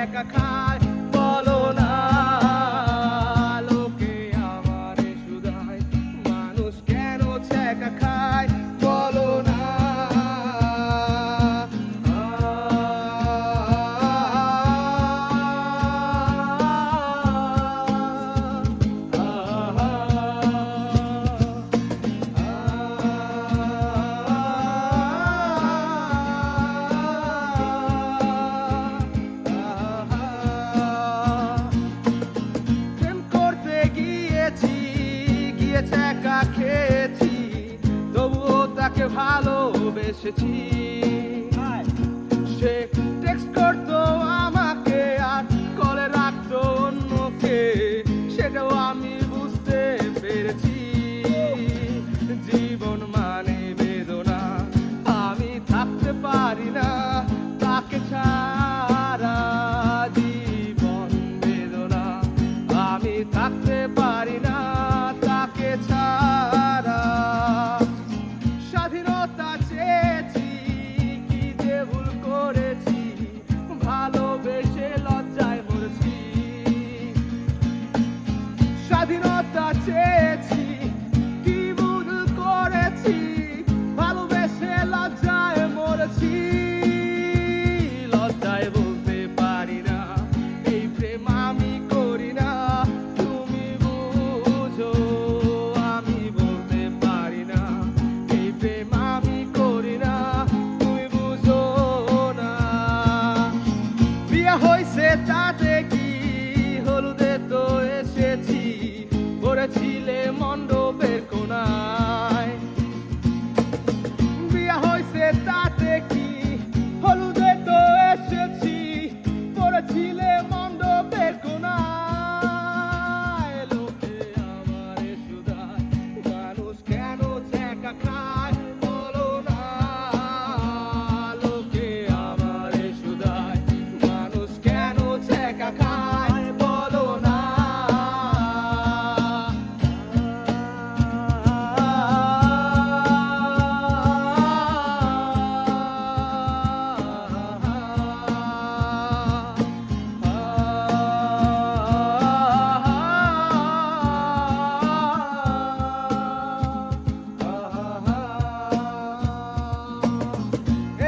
একা খায় বলো না লোকে আমারে শুধায় মানুষ কেন একা খায় বলো না একা খেয়েছি তবুও তাকে ভালোবেসেছি সে টেক্সট করতো আমাকে আর কলে রাখতো অন্যকে সেটাও আমি বুঝতে পেরেছি জীবন মানে বেদনা আমি থাকতে পারি না তাকে ছাড়া জীবন বেদনা আমি থাকতে পারি না তাকে ছাড়া স্বাধীনতা চেয়েছি কি যে ভুল করেছি ভালোবেসে লজ্জায় মরেছি স্বাধীনতা চেয়েছি কি ভুল করেছি ভালোবেসে লজ্জায় মরেছি লজ্জায় বলতে পারি না এই প্রেম আমি করি না তুমি বুঝো আমি বলতে পারি না এই প্রেম আমি করি না তুমি বুঝো না বিয়ে হয়েছে তাতে কি হলুদে তো এসেছি পড়েছিলে মণ্ডপের কোনায় বিয়ে হয়েছে তাতে কি হলুদে তো এসেছি পড়েছিলে মণ্ডপের কোনায় লোকে আমারে শুধায় মানুষ কেন একা খায় বলো না লোকে আমারে শুধায় মানুষ কেন একা খায় বলো না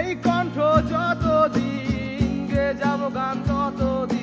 এই কণ্ঠ যতদিন গে যাব গান ততদিন